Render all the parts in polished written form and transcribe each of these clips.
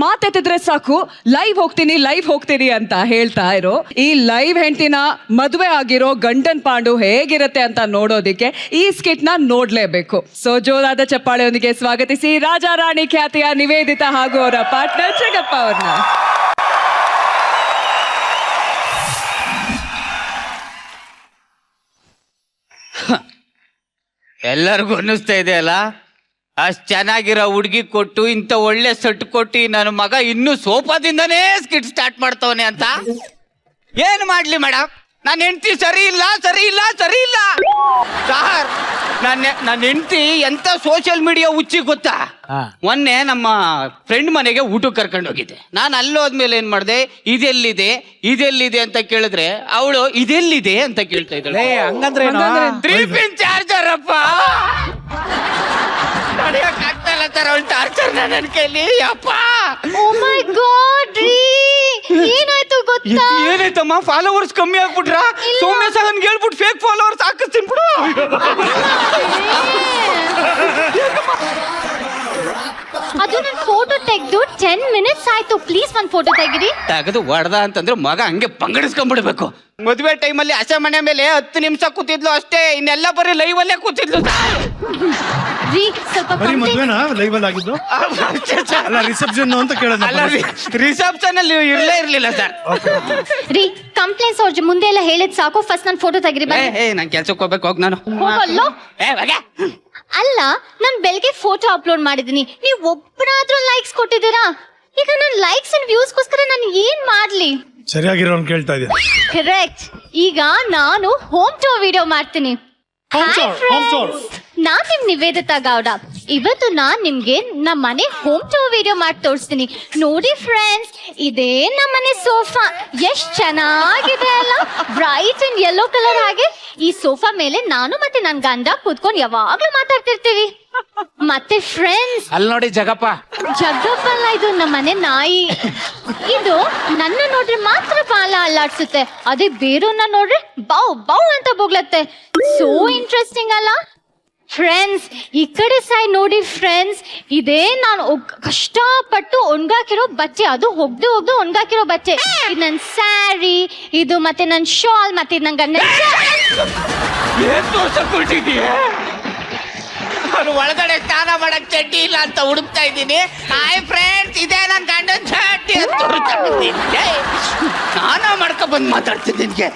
ಮಾತೆತ್ತಿದ್ರೆ ಸಾಕು ಲೈವ್ ಹೋಗ್ತೀನಿ ಅಂತ ಹೇಳ್ತಾ ಇರೋ ಈ ಲೈವ್ ಹೆಂಡತಿನ ಮದುವೆ ಆಗಿರೋ ಗಂಡನ್ ಪಾಂಡು ಹೇಗಿರುತ್ತೆ ಅಂತ ನೋಡೋದಿಕ್ಕೆ ಈ ಸ್ಕಿಟ್ ನ ನೋಡ್ಲೇಬೇಕು. ಸೊ ಜೋರಾದ ಚಪ್ಪಾಳೆಯೊಂದಿಗೆ ಸ್ವಾಗತಿಸಿ ರಾಜಾ ರಾಣಿ ಖ್ಯಾತಿಯ ನಿವೇದಿತಾ ಹಾಗೂ ಅವರ ಪಾರ್ಟ್ನರ್ ಜಗಪ್ಪ ಅವ್ರನ್ನ. ಎಲ್ಲರಿಗೂ ಅನ್ನಿಸ್ತಾ ಇದೆ ಅಲ್ಲ, ಅಷ್ಟು ಚೆನ್ನಾಗಿರೋ ಹುಡುಗಿ ಕೊಟ್ಟು ಇಂಥ ಒಳ್ಳೆ ಸೆಟ್ ಕೊಟ್ಟು ನನ್ನ ಮಗ ಇನ್ನೂ ಸೋಫಾದಿಂದನೇ ಸ್ಕಿಟ್ ಸ್ಟಾರ್ಟ್ ಮಾಡ್ತವನೆ ಅಂತ. ಏನು ಮಾಡ್ಲಿ ಮೇಡಮ್, ನನ್ನ ಹೆಂಡತಿ ಸರಿ ಇಲ್ಲ ಸರ್. ನನ್ನ ಹೆಂಡತಿ ಎಂತ ಸೋಷಿಯಲ್ ಮೀಡಿಯಾ ಹುಚ್ಚಿ ಗೊತ್ತಾ? ಮೊನ್ನೆ ನಮ್ಮ ಫ್ರೆಂಡ್ ಮನೆಗೆ ಊಟಕ್ಕೆ ಕರ್ಕೊಂಡು ಹೋಗಿದ್ದೆ. ನಾನು ಅಲ್ಲೋದ್ಮೇಲೆ ಏನ್ ಮಾಡಿದೆ, ಇದೆಲ್ಲಿದೆ ಅಂತ ಕೇಳಿದ್ರೆ ಅವಳು ಇದೆಲ್ಲಿದೆ ಅಂತ ಕೇಳ್ತಾ ಇದ್ದಾಳೆ. ಹಂಗಂದ್ರೆ 3 ಪಿನ್ ಚಾರ್ಜರ್ ಅಪ್ಪ. ಟಾರ್ಚರ್ ನನ್ನ ಕೈಲಿ ಅಪ್ಪ. ಓ ಮೈ ಗಾಡ್ ರೀ, ಏನಾಯ್ತು ಗೊತ್ತಾ? ಏನಾಯ್ತಮ್ಮ? ಫಾಲೋವರ್ಸ್ ಕಮ್ಮಿ ಆಗ್ಬಿಟ್ರ? ಸೌಮ್ಯ ಸಹನ್ ಹೇಳ್ಬಿಟ್ಟು ಫೇಕ್ ಫಾಲೋವರ್ಸ್ ಹಾಕಿಸ್ತೀನಿ ಬಿಡು. ಅದು ನನ್ನ ಫೋಟೋ ತೆಗೆದು 10 ಮಿನಿಟ್ಸ್ ಆಯ್ತು. ಪ್ಲೀಸ್ ಒಂದು ಫೋಟೋ ತೆಗಿರಿ. ತೆಗೆದು ಹೊಡೆದ ಅಂತಂದ್ರೆ ಮಗ ಹಂಗೆ ಪಂಗಡಿಸ್ಕೊಂಡ್ಬಿಡ್ಬೇಕು. ಮದುವೆ ಟೈಮಲ್ಲಿ ಹಸೆ ಮನೆ ಮೇಲೆ 10 ನಿಮಿಷ ಕೂತಿದ್ಲು ಅಷ್ಟೇ, ಇನ್ನೆಲ್ಲ ಬರೀ ಲೈವ್ ಅಲ್ಲೇ ಕೂತಿದ್ಲು. ರೀ ಸ್ವಲ್ಪ ಬರೀ ಮದುವೆನಾ ಲೈವ್ ಅಲ್ಲಿ ಆಗಿದ್ದು? ಅಲ್ಲ ರಿಸೆಪ್ಷನ್ ಅಂತ ಕೇಳೋದು. ಅಲ್ಲ ರಿಸೆಪ್ಷನ್ ಅಲ್ಲಿ ಇರ್ಲಿಲ್ಲ ಸರ್. ರೀ ಕಂಪ್ಲೇಂಟ್ಸ್ ಅವ್ರ ಮುಂದೆ ಎಲ್ಲ ಹೇಳಿದ್ ಸಾಕು, ಫಸ್ಟ್ ನನ್ನ ಫೋಟೋ ತೆಗಿರಿ. ನಾನು ಕೆಲ್ಸಕ್ಕೆ ಹೋಗ್ಬೇಕು, ಹೋಗ್ ನಾನು. ಹೋಗಲ್ಲೋ? ಅಲ್ಲ, ನಾನು ಬೆಳಗ್ಗೆ ಫೋಟೋ ಅಪ್ಲೋಡ್ ಮಾಡಿದೀನಿ, ನೀವು ಒಬ್ಬರಾದ್ರೂ ಲೈಕ್ಸ್ ಕೊಟ್ಟಿದ್ದೀರಾ? ಈಗ ನನ್ನ ಲೈಕ್ಸ್ ಅಂಡ್ ವ್ಯೂಸ್ಗೋಸ್ಕರ ನಾನು ಏನ್ ಮಾಡ್ಲಿ? ಸರಿಯಾಗಿರೋನ್ ಕೇಳ್ತಾ ಇದೆಯಾ? ಕರೆಕ್ಟ್. ಈಗ ನಾನು ಹೋಮ್ ಟೂರ್ ವಿಡಿಯೋ ಮಾಡ್ತೀನಿ. ನಾನ್ ನಿಮ್ ನಿವೇದಿತಾ ಗೌಡ. ಇವತ್ತು ನಾನ್ ನಿಮ್ಗೆ ನಮ್ಮ ಮನೆ ಹೋಮ್ ಟೂರ್ ವಿಡಿಯೋ ಮಾಡಿ ತೋರಿಸ್ತೀನಿ. ನೋಡಿ ಫ್ರೆಂಡ್ಸ್, ಇದೇ ನಮ್ಮ ಮನೆ ಸೋಫಾ. ಎಷ್ಟ್ ಚೆನ್ನಾಗಿದೆ ಅಲ್ಲ, ಬ್ರೈಟ್ ಅಂಡ್ ಯೆಲ್ಲೋ ಕಲರ್. ಹಾಗೆ ಈ ಸೋಫಾ ಮೇಲೆ ನಾನು ಮತ್ತೆ ನನ್ ಗಂಡ ಕೂತ್ಕೊಂಡು ಯಾವಾಗ್ಲೂ ಮಾತಾಡ್ತಿರ್ತೀವಿ. ಮತ್ತೆ ಫ್ರೆಂಡ್ಸ್, ಅಲ್ಲಿ ನೋಡಿ ಜಗಪ್ಪ ಅಲ್ಲ, ಇದು ನಮ್ಮ ಮನೆ ನಾಯಿ. ಇದು ನನ್ನ ನೋಡ್ರೆ ಮಾತ್ರ ಬಾಲ ಅಲ್ಲಾಡ್ಸುತ್ತೆ, ಅದೇ ಬೇರೆಯವ್ರನ್ನ ನೋಡ್ರೆ ಬೌ ಬೌ ಅಂತ ಬೊಗ್ಲತ್ತೆ. ಸೋ ಇಂಟ್ರೆಸ್ಟಿಂಗ್ ಅಲ್ಲ ಫ್ರೆಂಡ್ಸ್? ಈ ಕಡೆ ಸೈಡ್ ನೋಡಿ ಫ್ರೆಂಡ್ಸ್, ಇದೇ ನಾನು ಕಷ್ಟಪಟ್ಟು ಒಣಗಾಕಿರೋ ಬಟ್ಟೆ. ಅದು ಒಗ್ದು ಒಣಗಾಕಿರೋ ಬಟ್ಟೆ. ಇದು ನನ್ನ ಸ್ಯಾರಿ, ಇದು ಮತ್ತೆ ನನ್ನ ಶಾಲ್, ಮತ್ತೆ ಇದು ನನ್ನ ಗಂಡ. ಒಳಗಡೆ ಸ್ನಾನ ಮಾಡಕ್ ಚಡ್ಡಿ ಇಲ್ಲ ಅಂತ ಹುಡುಕ್ತಾ ಇದ್ದೀನಿ. ಹಾಯ್ ಫ್ರೆಂಡ್ಸ್, ಇದೇ ನನ್ನ ಗಂಡನ ಚಡ್ಡಿ ಅಂತ ಸ್ನಾನ ಮಾಡ್ಕೊ ಬಂದು ಮಾತಾಡ್ತಿದ್ದೀನಿ.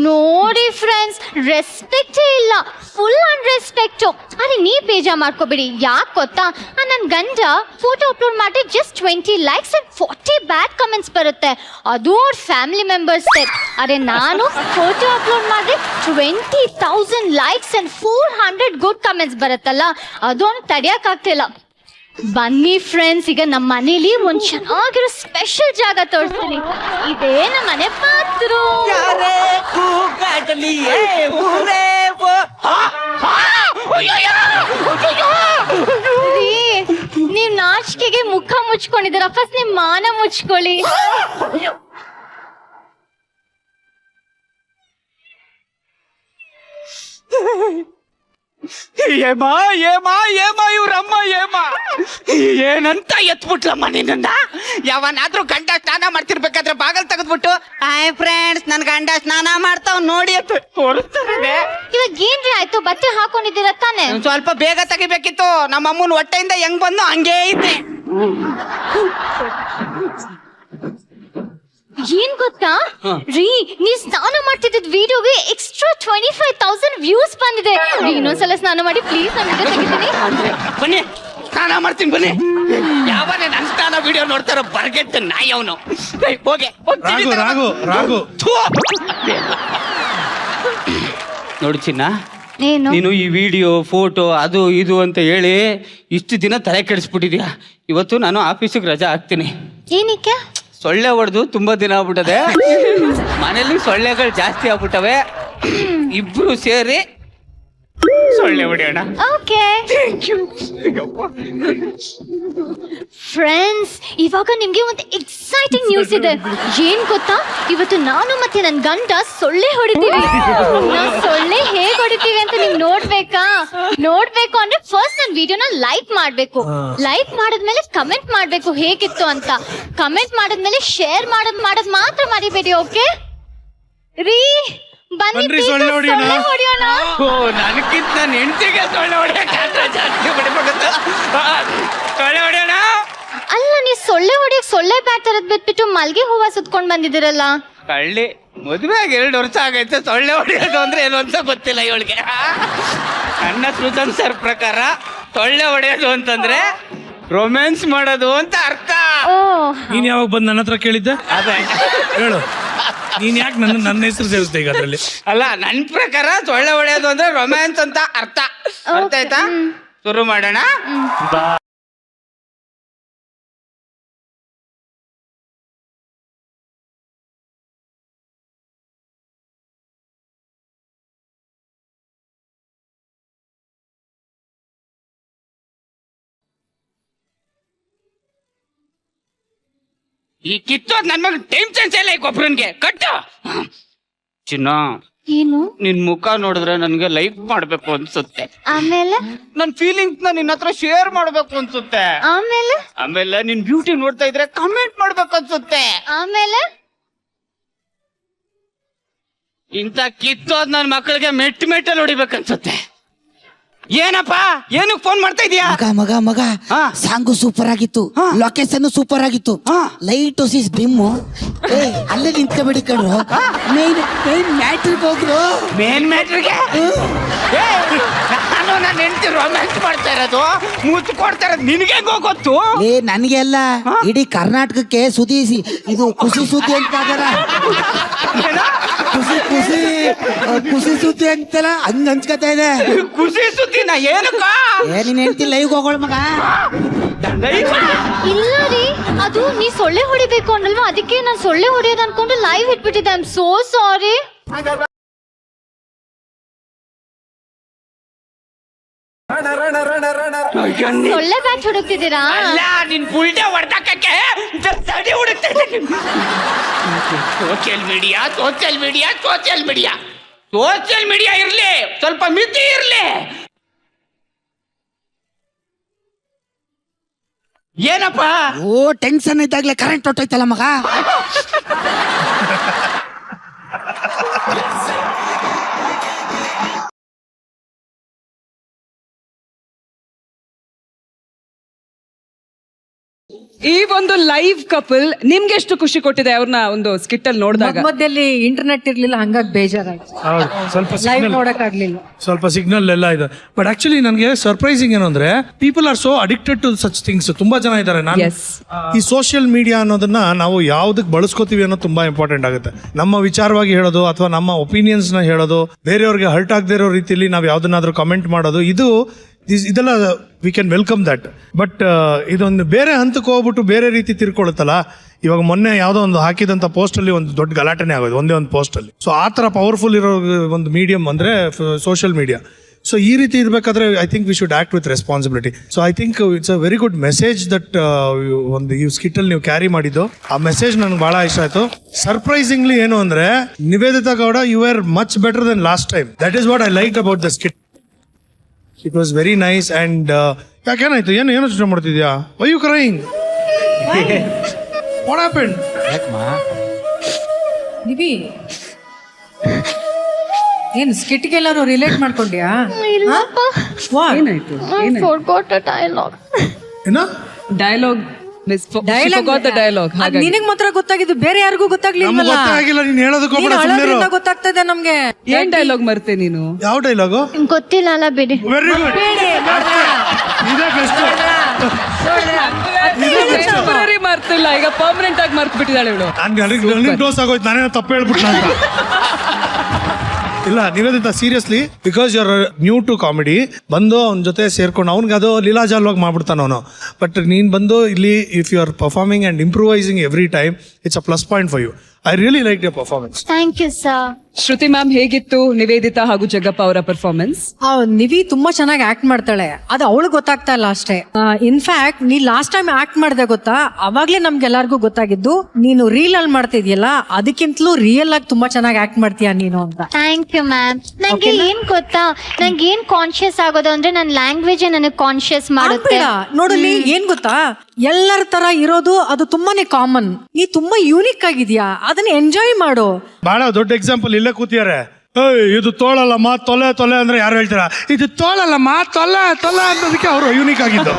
ನೋಡಿ ಫ್ರೆಂಡ್ಸ್, ರೆಸ್ಪೆಕ್ಟೇ ಇಲ್ಲ, ಫುಲ್ ಅನ್ರೆಸ್ಪೆಕ್ಟ್. ಅರೆ ನೀವ್ ಬೇಜಾರ್ ಮಾಡ್ಕೋಬೇಡಿ. ಯಾಕೆ ಗೊತ್ತಾ, ನನ್ನ ಗಂಡ ಫೋಟೋ ಅಪ್ಲೋಡ್ ಮಾಡಿ just 20 likes and 40 bad comments ಬರುತ್ತೆ. ಅದು ಅವ್ರ ಫ್ಯಾಮಿಲಿ ಮೆಂಬರ್ಸ್. ಅರೆ ನಾನು ಫೋಟೋ ಅಪ್ಲೋಡ್ ಮಾಡಿ 20,000 ಲೈಕ್ಸ್ ಅಂಡ್ 400 ಗುಡ್ ಕಮೆಂಟ್ಸ್ ಬರುತ್ತಲ್ಲ, ಅದು ಅವ್ನು ತಡಿಯಕ್ ಆಗ್ತಿಲ್ಲ. ಬನ್ನಿ ಫ್ರೆಂಡ್ಸ್, ಈಗ ನಮ್ಮ ಮನೇಲಿ ಒಂದ್ ಚೆನ್ನಾಗಿರೋ ಸ್ಪೆಷಲ್ ಜಾಗ ತೋರಿಸ್ತೀನಿ. ಇದೇ ನಮ್ಮ ಮನೆ ಬಾತ್ರೂಮ್. ನೀವ್ ನಾಚಿಕೆಗೆ ಮುಖ ಮುಚ್ಕೊಂಡಿದ್ದೀರ, ಫಸ್ಟ್ ನಿಮ್ ಮಾನ ಮುಚ್ಕೊಳ್ಳಿ. ಏಮಾ ಇವ್ರಮ್ಮ ಏನಂತ ಎತ್ಬಿಟ್ಲಮ್ಮ ನಿನ್ನ. ಯಾವನಾದ್ರೂ ಗಂಡ ಸ್ನಾನ ಮಾಡ್ತಿರ್ಬೇಕಾದ್ರೆ ಬಾಗಲ್ ತೆಗೆದ್ಬಿಟ್ಟು ಹಾಯ್ ಫ್ರೆಂಡ್ಸ್, ನನ್ ಗಂಡ ಸ್ನಾನ ಮಾಡ್ತಾವ್ ನೋಡಿ ಅಂತ ತೋರಿಸ್ತಾರೆ. ಇವಾಗ ಏನ್ರಿ ಆಯ್ತು, ಬಟ್ಟೆ ಹಾಕೊಂಡಿದ್ದೀರ ತಾನೆ? ಸ್ವಲ್ಪ ಬೇಗ ತೆಗಿಬೇಕಿತ್ತು. ನಮ್ಮ ಅಮ್ಮನ ಹೊಟ್ಟೆಯಿಂದ ಹೆಂಗ್ ಬಂದು ಹಂಗೇ ಇದ್ದೆ. ಏನ್ ಗೊತ್ತಾ ರೀ, ನೀವ್ ಸ್ನಾನ ಮಾಡ್ತಿದ್ದ ವಿಡಿಯೋಗೆ ಎಕ್ಸ್ಟ್ರಾ 25,000 ವ್ಯೂಸ್ ಬಂದಿದೆ. ಇನ್ನೊಂದ್ಸಲ ಸ್ನಾನ ಮಾಡಿ ಪ್ಲೀಸ್. ಬನ್ನಿ ಸ್ನಾನ ಮಾಡ್ತೀನಿ, ಬನ್ನಿ. ಯಾವನೇ ನನ್ ಸ್ನಾನ ವಿಡಿಯೋ ನೋಡ್ತಾರ ಬರ್ಗೆಟ್ಟು ನಾಯಿ ಅವನು. ಹೋಗಿ ರಾಗು ನೋಡಿ ಚಿನ್ನ, ಏನು ನೀನು ಈ ವಿಡಿಯೋ ಫೋಟೋ ಅದು ಇದು ಅಂತ ಹೇಳಿ ಇಷ್ಟು ದಿನ ತಲೆ ಕೆಡಿಸ್ಬಿಟ್ಟಿದ್ಯಾ. ಇವತ್ತು ನಾನು ಆಫೀಸಿಗೆ ರಜಾ ಹಾಕ್ತೀನಿ. ಏನಕ್ಕೆ? ಸೊಳ್ಳೆ ಹೊಡೆದು ತುಂಬಾ ದಿನ ಆಗ್ಬಿಟ್ಟದೆ. ಮನೇಲಿ ಸೊಳ್ಳೆಗಳು ಜಾಸ್ತಿ ಆಗ್ಬಿಟ್ಟವೆ. ಇಬ್ರು ಸೇರಿ ಸೊಳ್ಳೆ ಹೊಡೆಯೋಣ. ಓಕೆ ಫ್ರೆಂಡ್ಸ್, ಇವಾಗ ನಿಮ್ಗೆ ಒಂದು ಎಕ್ಸೈಟಿಂಗ್ ನ್ಯೂಸ್ ಇದೆ. ಏನ್ ಗೊತ್ತಾ, ಇವತ್ತು ನಾನು ಮತ್ತೆ ನನ್ನ ಗಂಡ ಸೊಳ್ಳೆ ಹೊಡಿತೀವಿ. ನಾವು ಸೊಳ್ಳೆ ಹೇಗ್ ಹೊಡಿತೀವಿ ಅಂತ ನೀವು ನೋಡ್ಬೇಕು ಅಂದ್ರೆ ಫಸ್ಟ್ ನನ್ನ ವಿಡಿಯೋನ ಲೈಕ್ ಮಾಡ್ಬೇಕು. ಲೈಕ್ ಮಾಡಿದ್ಮೇಲೆ ಕಮೆಂಟ್ ಮಾಡ್ಬೇಕು ಹೇಗಿತ್ತು ಅಂತ. ಕಮೆಂಟ್ ಮಾಡಿದ್ಮೇಲೆ ಶೇರ್ ಮಾಡೋದ್ ಮಾತ್ರ ಮರಿಬೇಡಿ. ಓಕೆ ರೀ, ಬನ್ನಿ ಸೊಳ್ಳೆ ಹೊಡಿಯೋಣ. ಓ, ನನಗಿಂತ ನನ್ನ ಹೆಂಡತಿಗೆ ಸೊಳ್ಳೆ ಹೊಡೆಯಕ್ಕೆ ಜಾಸ್ತಿ ಹೊಡಿಬೇಕು. ಸೊಳ್ಳೆ ಹೊಡೆಯೋಣ. ಅಲ್ಲ, ನೀವು ಸೊಳ್ಳೆ ಹೊಡಿಯಕ್ ಸೊಳ್ಳೆ ಬ್ಯಾಟ್ ತರದ್ ಬಿಟ್ಬಿಟ್ಟು ಮಲ್ಗೆ ಹೂವ ಸುತ್ಕೊಂಡ್ ಬಂದಿದ್ದೀರಲ್ಲ. ಕಳ್ಳಿ, ಮದುವೆ ಆಗಿ 2 ವರ್ಷ ಆಗೈತೆ. ಸೊಳ್ಳೆ ಹೊಡೆಯೋದು ಅಂದ್ರೆ ಏನು ಅಂತ ಗೊತ್ತಿಲ್ಲ ಇವಳಿಗೆ. ನನ್ನ ಸೃಜನ್ ಸರ್ ಪ್ರಕಾರ ಸೊಳ್ಳೆ ಹೊಡೆಯೋದು ಅಂತಂದ್ರೆ ರೊಮ್ಯಾನ್ಸ್ ಮಾಡೋದು ಅಂತ ಅರ್ಥ. ನೀನ್ ಯಾವಾಗ ಬಂದು ನನ್ನ ಹತ್ರ ಕೇಳಿದ್ದೆ? ಅದೇ ಹೇಳು, ನೀನ್ ಯಾಕೆ ನನ್ನ ಹೆಸರು ಸೇರಿಸ್ದೆ ಈಗ ಅದ್ರಲ್ಲಿ? ಅಲ್ಲ, ನನ್ನ ಪ್ರಕಾರ ಸೊಳ್ಳೆ ಹೊಡೆಯೋದು ಅಂದ್ರೆ ರೊಮ್ಯಾನ್ಸ್ ಅಂತ ಅರ್ಥ. ಅರ್ಥ ಆಯ್ತಾ? ಶುರು ಮಾಡೋಣ. ಈ ಕಿತ್ತೋದ್ ನನ್ ಮಗ ಟೈಮ್ ಸೆನ್ಸ್ ಇಲ್ಲ. ಈ ಗೊಬ್ಬರನ್ಗೆ ಕಟ್ಟು. ಚಿನ್ನ, ಏನು? ನಿನ್ ಮುಖ ನೋಡಿದ್ರೆ ನನ್ಗೆ ಲೈಕ್ ಮಾಡ್ಬೇಕು ಅನ್ಸುತ್ತೆ. ಆಮೇಲೆ ನನ್ ಫೀಲಿಂಗ್ಸ್ ನ ನಿನ್ನ ಹತ್ರ ಶೇರ್ ಮಾಡ್ಬೇಕು ಅನ್ಸುತ್ತೆ. ಆಮೇಲೆ ನಿನ್ ಬ್ಯೂಟಿ ನೋಡ್ತಾ ಇದ್ರೆ ಕಮೆಂಟ್ ಮಾಡ್ಬೇಕು ಅನ್ಸುತ್ತೆ. ಆಮೇಲೆ ಇಂತ ಕಿತ್ತೋದ್ ನನ್ ಮಕ್ಕಳಿಗೆ ಮೆಟ್ಟಲ್ಲಿ ಹೊಡಿಬೇಕನ್ಸುತ್ತೆ. ಏನಪ್ಪಾ, ಏನಕ್ಕೆ ಫೋನ್ ಮಾಡ್ತಾ ಇದೀಯಾ? ಮಗ ಸಾಂಗು ಸೂಪರ್ ಆಗಿತ್ತು, ಲೊಕೇಶನ್ ಸೂಪರ್ ಆಗಿತ್ತು, ಲೈಟ್ ಸಿಸ್ ಬಿಮ್ಮು. ಅಲ್ಲೇ ನಿಂತ್ಕೊಬೇಡಿ ಕಣ್ರು, ಮೇನ್ ಮ್ಯಾಟ್ರಿಗೆ ಹೋಗ್ರು. ಮೇನ್ ಮ್ಯಾಟ್ರಿಗೆ ನಾನು ನನ್ನ ಹೆಂಡತಿ ರೊಮ್ಯಾನ್ಸ್ ಮಾಡ್ತಾ ಇರೋದು, ಮುತ್ತು ಕೊಡ್ತಾ ಇರೋದು ನಿನಗೆ ಗೊತ್ತು? ನನಗೆ ಅಲ್ಲ, ಇಡೀ ಕರ್ನಾಟಕಕ್ಕೆ ಸುದೀಸಿ ಇದು ಖುಷಿ ಸುದ್ದಿ ಅಂತ ಖುಷಿ ಸುದ್ದಿ ಅಂತಲ್ಲ, ಹಂಗ ಹಂಚ್ಕೊತಾ ಇದೆ. ಖುಷಿ ಸುದ್ದಿನ ಏನಕ್ಕ? ನೀನ್ ಹೇಳ್ತಿ ಲೈವ್ ಹೋಗೋಳ ಮಗ. ಇಲ್ಲ ರೀ, ಅದು ನೀ ಸೊಳ್ಳೆ ಹೊಡಿಬೇಕು ಅನ್ನಲ್ವಾ, ಅದಕ್ಕೆ ನಾನು ಸೊಳ್ಳೆ ಹೊಡಿಯೋದು ಅನ್ಕೊಂಡು ಲೈವ್ ಇಟ್ಬಿಟ್ಟಿದ್ದೆ. I am so sorry. ಸೊಳ್ಳೆ ಬ್ಯಾಚ್ ಹುಡುಕ್ತಿದ್ದೀರಾ? ಅಲ್ಲ, ನಿನ್ ಬುಲ್ಡೆ ಹೊಡೆದಕ್ಕೆ ತಡಿ ಹುಡುಕ್ತಾ ಇದ್ದೀನಿ. ಸೋಷಿಯಲ್ ಮೀಡಿಯಾ ಇರ್ಲಿ, ಸ್ವಲ್ಪ ಮಿತಿ ಇರ್ಲಿ. ಏನಪ್ಪ? ಟೆನ್ಷನ್ ಇದ್ದಾಗ್ಲೇ ಕರೆಂಟ್ ಹೊಟ್ಟೋಯ್ತಲ್ಲ ಮಗ. ಈ ಒಂದು ಲೈವ್ ಕಪಲ್ ನಿಮ್ಗೆ ಎಷ್ಟು ಖುಷಿ ಕೊಟ್ಟಿದೆ ಅವ್ರನ್ನ ಒಂದು ಸ್ಕಿಟ್ ಅಲ್ಲಿ ನೋಡಿದಾಗ? ಮಧ್ಯದಲ್ಲಿ ಇಂಟರ್ನೆಟ್ ಇರ್ಲಿಲ್ಲ, ಹಂಗಾಗಿ ಬೇಜಾರಾಯ್ತು. ಸ್ವಲ್ಪ ಲೈವ್ ನೋಡಕ್ ಆಗ್ಲಿಲ್ಲ, ಸ್ವಲ್ಪ ಸಿಗ್ನಲ್ ಎಲ್ಲ ಇದೆ. ಬಟ್ ಆಕ್ಚುಲಿ ನನಗೆ ಸರ್ಪ್ರೈಸಿಂಗ್ ಏನು ಅಂದ್ರೆ, people are so addicted to such things. ತುಂಬಾ ಜನ ಇದ್ದಾರೆ. ನಾನು ಈ ಸೋಷಿಯಲ್ ಮೀಡಿಯಾ ಅನ್ನೋದನ್ನ ನಾವು ಯಾವ್ದಕ್ ಬಳಸ್ಕೋತೀವಿ ಅನ್ನೋದು ತುಂಬಾ ಇಂಪಾರ್ಟೆಂಟ್ ಆಗುತ್ತೆ. ನಮ್ಮ ವಿಚಾರವಾಗಿ ಹೇಳೋದು ಅಥವಾ ನಮ್ಮ ಒಪಿನಿಯನ್ಸ್ ನ ಹೇಳೋದು, ಬೇರೆಯವ್ರಿಗೆ ಹರ್ಟ್ ಆಗದೆ ಇರೋ ರೀತಿಯಲ್ಲಿ ನಾವು ಯಾವ್ದನ್ನಾದ್ರೂ ಕಮೆಂಟ್ ಮಾಡೋದು, ಇದೆಲ್ಲ we can welcome that. But ಇದೊಂದು ಬೇರೆ ಹಂತಕ್ಕೆ ಹೋಗ್ಬಿಟ್ಟು ಬೇರೆ ರೀತಿ ತಿರ್ಕೊಳುತ್ತಲ್ಲ. ಇವಾಗ ಮೊನ್ನೆ ಯಾವುದೋ ಒಂದು ಹಾಕಿದಂಥ ಪೋಸ್ಟಲ್ಲಿ ಒಂದು ದೊಡ್ಡ ಗಲಾಟೆನೇ ಆಗೋದು ಒಂದೇ ಒಂದು ಪೋಸ್ಟಲ್ಲಿ. ಸೊ ಆ ಥರ ಪವರ್ಫುಲ್ ಇರೋ ಒಂದು ಮೀಡಿಯಂ ಅಂದರೆ ಸೋಷಿಯಲ್ ಮೀಡಿಯಾ. ಸೊ ಈ ರೀತಿ ಇರಬೇಕಾದ್ರೆ I think we should act with responsibility. So I think it's a very good message that ಒಂದು ಈ ಸ್ಕಿಟ್ಟಲ್ಲಿ ನೀವು ಕ್ಯಾರಿ ಮಾಡಿದ್ದು. ಆ ಮೆಸೇಜ್ ನನಗೆ ಭಾಳ ಇಷ್ಟ ಆಯಿತು. ಸರ್ಪ್ರೈಸಿಂಗ್ಲಿ ಏನು ಅಂದರೆ, Niveditha Gowda, you are much better then last time. That is what I like about the skit. It was very nice and ಯಾಕೇನಾಯ್ತು? ಏನು ಯೋಚನೆ ಮಾಡ್ತಿದ್ಯಾ? Why you crying? What happened? ದಿವಿ ಏನ್ ಸ್ಕಿಟ್ಗೆಲ್ಲಾರು ರಿಲೇಟ್ ಮಾಡ್ಕೊಂಡ್ಯಾ? ಇಲ್ಲಪ್ಪ. ಏನಾಯ್ತು? I forgot a dialogue. ಏನು? ಡೈಲಾಗ್ ಡೈಲಾಗ್ ನಿನಗ್ ಮಾತ್ರ ಗೊತ್ತಾಗಿದ್ದು, ಬೇರೆ ಯಾರಿಗೂ ನಮ್ಗೆ ಗೊತ್ತಾಗ್ಲಿಲ್ಲ. ಗೊತ್ತಾಗಿಲ್ಲ. ನೀನ್ ಹೇಳೋದಕ್ಕೆ ಹೋಗ್ಬೇಡ, ಸುಮ್ನೆ ಇರು. ಗೊತ್ತಾಗ್ತದೆ ನಮ್ಗೆ. ಏನ್ ಡೈಲಾಗ್ ಮರ್ತೆ ನೀನು? ಯಾವ ಡೈಲಾಗು? ಗೊತ್ತಿಲ್ಲ ಅಲ್ಲ, ಬಿಡಿ. ವೆರಿ ಗುಡ್, ಇದೇ ಬೆಸ್ಟ್. ಟೆಂಪರರಿ ಮರ್ತಿಲ್ಲ, ಈಗ ಪರ್ಮನೆಂಟ್ ಆಗಿ ಮರ್ತು ಬಿಟ್ಟಿದ್ದಾಳೆ ಇವಳು. ನನಗೆ ಡೋಸ್ ಆಗೋಯ್ತು, ನಾನೇನೋ ತಪ್ಪು ಹೇಳ್ಬಿಟ್ಟು ಅಂತ. ಇಲ್ಲ Niveditha, seriously, because you are new to comedy, ಬಂದು ಅವನ ಜೊತೆ ಸೇರ್ಕೊಂಡು ಅವ್ನಿಗೆ ಅದು ಲೀಲಾಜಾಲವಾಗಿ ಮಾಡ್ಬಿಡ್ತಾನ ಅವನು. ಬಟ್ ನೀನು ಬಂದು ಇಲ್ಲಿ if you are performing and improvising every time, it's a plus point for you. I really like your performance. Thank you sir. Shruti ma'am ಹೇಗಿತ್ತು ನಿವೇದಿತಾ ಹಾಗೂ ಜಗ್ಗಪ್ಪ ಅವರ ಪರ್ಫಾರ್ಮೆನ್ಸ್? ನಿವಿ ತುಂಬಾ ಚೆನ್ನಾಗಿ ಆಕ್ಟ್ ಮಾಡ್ತಾಳೆ, ಅದು ಅವಳು ಗೊತ್ತಾಗ್ತಾ ಇಲ್ಲ ಅಷ್ಟೇ. ಇನ್ಫ್ಯಾಕ್ಟ್ ನೀ ಲಾಸ್ಟ್ ಟೈಮ್ ಆಕ್ಟ್ ಮಾಡ್ದೆ ಗೊತ್ತಾ, ಅವಾಗ್ಲೇ ನಮ್ಗೆಲ್ಲರಿಗೂ ಗೊತ್ತಾಗಿದ್ದು ನೀನು ರೀಲ್ ಅಲ್ಲಿ ಮಾಡ್ತಿದ್ಯಲ್ಲ, ಅದಕ್ಕಿಂತಲೂ ರಿಯಲ್ ಆಗಿ ತುಂಬಾ ಚೆನ್ನಾಗಿ ಆಕ್ಟ್ ಮಾಡ್ತೀಯ ನೀನು ಅಂತ. Thank you ma'am. ನಂಗೆ ಏನ್ ಗೊತ್ತಾ, ನಂಗೆ ಏನ್ ಕಾನ್ಶಿಯಸ್ ಆಗೋದು ಅಂದ್ರೆ ನನ್ನ ಲ್ಯಾಂಗ್ವೇಜ್ ನನಗೆ ಕಾನ್ಶಿಯಸ್ ಮಾಡುತ್ತೆ. ನೋಡಲಿ ಏನ್ ಗೊತ್ತಾ, ಎಲ್ಲರ ತರ ಇರೋದು ಅದು ತುಂಬಾನೇ ಕಾಮನ್. ನೀ ತುಂಬಾ ಯೂನಿಕ್ ಆಗಿದ್ಯಾ, ಅದನ್ನ ಎಂಜಾಯ್ ಮಾಡು. ಬಹಳ ದೊಡ್ಡ ಎಕ್ಸಾಂಪಲ್ ಇಲ್ಲೇ ಕೂತಿದ್ದಾರೆ. ಇದು ತೋಳಲ್ಲಮ್ಮ ತೊಲೆ ತೊಲೆ ಅಂದ್ರೆ ಯಾರು ಹೇಳ್ತೀರಾ, ಇದು ತೋಳಲ್ಲಮ್ಮ ತೊಲೆ ತೊಲೆ ಅನ್ನೋದಕ್ಕೆ ಅವರು ಯೂನಿಕ್ ಆಗಿದ್ದು.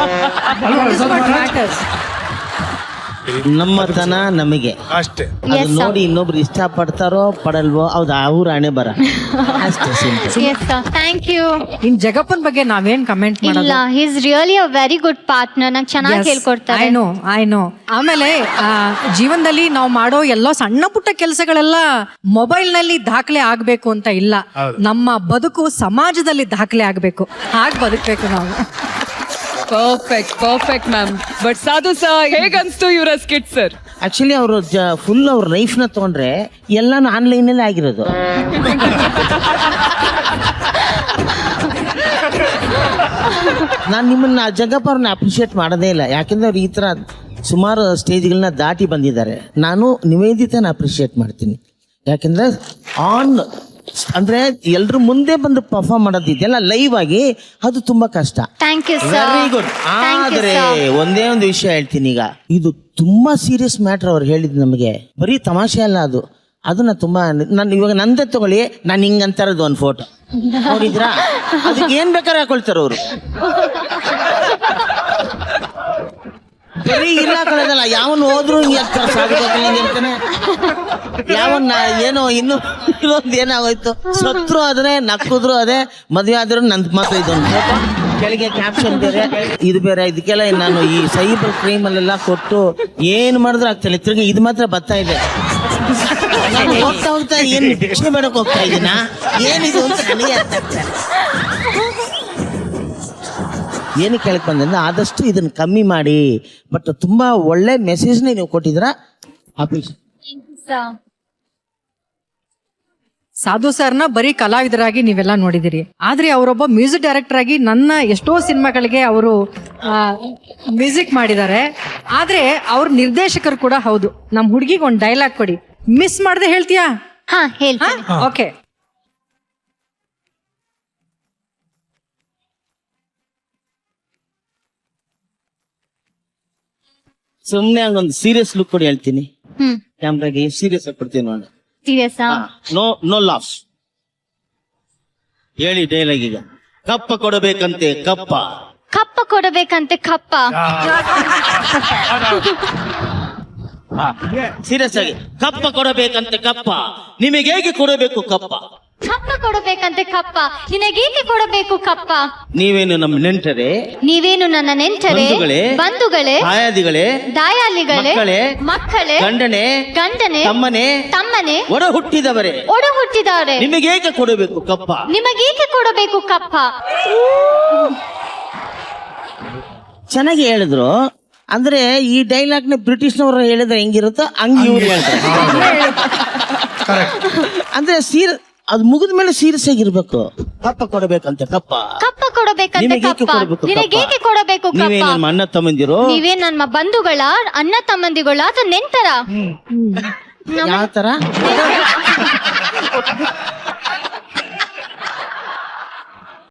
ನಮ್ಮ ತನ ನಮಗೆ ಅಷ್ಟೇ. ಅದು ನೋಡಿ ಇನ್ನೊಬ್ರು ಇಷ್ಟ ಪಡ್ತಾರೋ ಪಡಲ್ವೋ ಅವ್ದು ಅವ್ರ ಹಣೆ ಬರ ಅಷ್ಟೇ. Thank you. ಇನ್ ಜಗಪ್ಪನ್ ಬಗ್ಗೆ ನಾವೇನ್ ಕಮೆಂಟ್ ಇಲ್ಲ, he is really a very good partner. ನಂಗೆ ಚೆನ್ನಾಗಿ ಹೇಳ್ಕೊಡ್ತಾರೆ. I know. ಆಮೇಲೆ ಜೀವನದಲ್ಲಿ ನಾವು ಮಾಡೋ ಎಲ್ಲೋ ಸಣ್ಣ ಪುಟ್ಟ ಕೆಲಸಗಳೆಲ್ಲ ಮೊಬೈಲ್ ನಲ್ಲಿ ದಾಖಲೆ ಆಗ್ಬೇಕು ಅಂತ ಇಲ್ಲ. ನಮ್ಮ ಬದುಕು ಸಮಾಜದಲ್ಲಿ ದಾಖಲೆ ಆಗ್ಬೇಕು, ಹಾಗೆ ಬದುಕ್ಬೇಕು ನಾವು. Perfect ma'am. ಬಟ್ ಸಾಧು ಸರ್ ಹೇಗನ್ಸ್ತು ಇವರ ಸ್ಕಿಟ್ ಸರ್? ಆಕ್ಚುಲಿ ಅವರು ಫುಲ್ ಅವ್ರ ಲೈಫ್ನ ತಗೊಂಡ್ರೆ ಎಲ್ಲಾನು ಆನ್ಲೈನಲ್ಲೇ ಆಗಿರೋದು. ನಾನು ನಿಮ್ಮನ್ನ ಜಗ್ಗಪ್ಪ ಅವ್ರನ್ನ ಅಪ್ರಿಷಿಯೇಟ್ ಮಾಡೋದೇ ಇಲ್ಲ, ಯಾಕೆಂದ್ರೆ ಅವ್ರು ಈ ಥರ ಸುಮಾರು ಸ್ಟೇಜ್ಗಳನ್ನ ದಾಟಿ ಬಂದಿದ್ದಾರೆ. ನಾನು ನಿವೇದಿತನ ಅಪ್ರಿಷಿಯೇಟ್ ಮಾಡ್ತೀನಿ, ಯಾಕೆಂದ್ರೆ ಅಂದ್ರೆ ಎಲ್ರ ಮುಂದೆ ಬಂದು ಪರ್ಫಾರ್ಮ್ ಮಾಡೋದಿದೆಯಲ್ಲ ಲೈವ್ ಆಗಿ, ಅದು ತುಂಬಾ ಕಷ್ಟ. Thank you sir. Very good. ಆದ್ರೆ ಒಂದೇ ಒಂದು ವಿಷಯ ಹೇಳ್ತೀನಿ, ಈಗ ಇದು ತುಂಬಾ ಸೀರಿಯಸ್ ಮ್ಯಾಟರ್ ಅವ್ರು ಹೇಳಿದ್ ನಮಗೆ, ಬರೀ ತಮಾಷೆ ಅಲ್ಲ ಅದು. ಅದನ್ನ ತುಂಬಾ ನಾನು ಇವಾಗ ನಂದೇ ತಗೊಳ್ಳಿ, ನಾನು ಹಿಂಗಂತಾರದು ಒಂದು ಫೋಟೋ ನೋಡಿದ್ರಾ, ಅದಕ್ಕೆ ಏನ್ ಬೇಕಾದ್ರೆ ಹಾಕೊಳ್ತಾರ ಅವರು. ಬರೀ ಇಲ್ಲ ಕಳೆದಲ್ಲ, ಯಾವನ್ ಹೋದ್ರು ಹಿಂಗೆ ಅಂತಾನೆ, ಯಾವನ್ನ ಏನೋ ಇನ್ನು ಇನ್ನೊಂದು ಏನಾಗೋಯ್ತು, ಸತ್ರು ಆದ್ರೆ ನಕ್ಕುದ್ರು ಅದೇ, ಮದ್ವೆ ಆದ್ರೂ ನಂದು ಮಾತ್ರ ಇದೊಂದು ಫೋಟೋ, ಕೆಳಗೆ ಕ್ಯಾಪ್ಷನ್ ಬೇರೆ ಇದು ಬೇರೆ. ಇದಕ್ಕೆಲ್ಲ ನಾನು ಈ ಸೈಬರ್ ಕ್ರೈಮ್ ಅಲ್ಲೆಲ್ಲ ಕೊಟ್ಟು ಏನ್ ಮಾಡಿದ್ರು ಆಗ್ತಿಲ್ಲ, ತಿರ್ಗಿ ಇದು ಮಾತ್ರ ಬರ್ತಾ ಇದೆ. ನಾನು ಹೋಗ್ತಾ ಹೋಗ್ತಾ ಏನ್ ಭಿಕ್ಷೆ ಬೇಡಕ್ ಹೋಗ್ತಾ ಇದೀನಾ, ಏನಿದು ಅಂತ ನನಗೆ ಅರ್ಥ ಆಗ್ತಾ ಇಲ್ಲ. ಏನು ಕೇಳಕ್ ಬಂದ್ರೆ ಆದಷ್ಟು ಇದನ್ನ ಕಮ್ಮಿ ಮಾಡಿ, ಬಟ್ ತುಂಬಾ ಒಳ್ಳೆ ಮೆಸೇಜ್ನ ನೀವು ಕೊಟ್ಟಿದ್ದೀರಾ. ಸಾಧು ಸರ್ನ ಬರೀ ಕಲಾವಿದರಾಗಿ ನೀವೆಲ್ಲ ನೋಡಿದಿರಿ, ಆದ್ರೆ ಅವರೊಬ್ಬ ಮ್ಯೂಸಿಕ್ ಡೈರೆಕ್ಟರ್ ಆಗಿ ನನ್ನ ಎಷ್ಟೋ ಸಿನಿಮಾಗಳಿಗೆ ಅವರು ಮ್ಯೂಸಿಕ್ ಮಾಡಿದ್ದಾರೆ. ಆದ್ರೆ ಅವ್ರ ನಿರ್ದೇಶಕರು ಕೂಡ ಹೌದು. ನಮ್ ಹುಡುಗಿಗೆ ಒಂದು ಡೈಲಾಗ್ ಕೊಡಿ, ಮಿಸ್ ಮಾಡದೆ ಹೇಳ್ತೀಯಾ? ಹಾ ಹೇಳ್ತೀನಿ. ಓಕೆ. ಸುಮ್ನೆ ಹಂಗೊಂದು ಸೀರಿಯಸ್ ಲುಕ್ ಕೊಡಿ ಹೇಳ್ತೀನಿ, ಹ್ಮ್. ಕ್ಯಾಮ್ರಾಗೆ ಸೀರಿಯಸ್ ಆಗಿ ಕೊಡ್ತೀನಿ ನೋಡಿ. ಸೀರಿಯಸ್? No laughs. ಹೇಳಿ ಡೈಲಾಗ್ ಈಗ. ಕಪ್ಪ ಕೊಡಬೇಕಂತೆ ಕಪ್ಪ. ಕಪ್ಪ ಕೊಡಬೇಕಂತೆ ಕಪ್ಪ. ಸೀರಿಯಸ್ ಆಗಿ. ಕಪ್ಪ ಕೊಡಬೇಕಂತೆ ಕಪ್ಪ, ನಿಮಗೆ ಹೇಗೆ ಕೊಡಬೇಕು ಕಪ್ಪ? ಕಪ್ಪ ಕೊಡಬೇಕಂತೆ ಕಪ್ಪ, ನಿನಗೇಕೆ ಕೊಡಬೇಕು ಕಪ್ಪ? ನೀವೇನು ನಮ್ಮ ನೆಂಟರೇ? ನೀವೇನು ನನ್ನ ನೆಂಟರೇ? ಬಂಧುಗಳೇ, ಆಯಾದಿಗಳೇ, ದಾಯಾಲಿಗಳೇ, ಮಕ್ಕಳೇ, ಗಂಡನೇ, ತಮ್ಮನೇ, ಒಡ ಹುಟ್ಟಿದವರೇ, ಒಡ ಹುಟ್ಟಿದವರೇ, ನಿಮಗೆ ಹೇಗೆ ಕೊಡಬೇಕು ಕಪ್ಪ? ನಿಮಗೇಕೆ ಕೊಡಬೇಕು ಕಪ್ಪ? ಚೆನ್ನಾಗಿ ಹೇಳಿದ್ರು. ಅಂದ್ರೆ ಈ ಡೈಲಾಗ್ ನ ಬ್ರಿಟಿಷ್ನವರು ಹೇಳಿದ್ರೆ ಹೆಂಗಿರುತ್ತೋ ಹಂಗೆ ಇವ್ರು ಹೇಳ್ತಾರೆ. ಅಂದ್ರೆ ಅದು ಮುಗಿದ ಮೇಲೆ ಸೀರಿಯಸ್ ಆಗಿರ್ಬೇಕು. ಕಪ್ಪ ಕೊಡಬೇಕಂತೆ ಕಪ್ಪ, ಕಪ್ಪ ಕೊಡಬೇಕಂತೆ ಕಪ್ಪ, ನಿನಗೇಕೆ ಕೊಡಬೇಕು ಕಪ್ಪ? ನೀವೇ ನಮ್ಮ ಅಣ್ಣ ತಮ್ಮಂದಿರು, ನೀವೇ ನಮ್ಮ ಬಂಧುಗಳ, ಅಣ್ಣ ತಮ್ಮಂದಿಗಳ, ಅದು ನೆಂತರ. ಯಾವ ತರ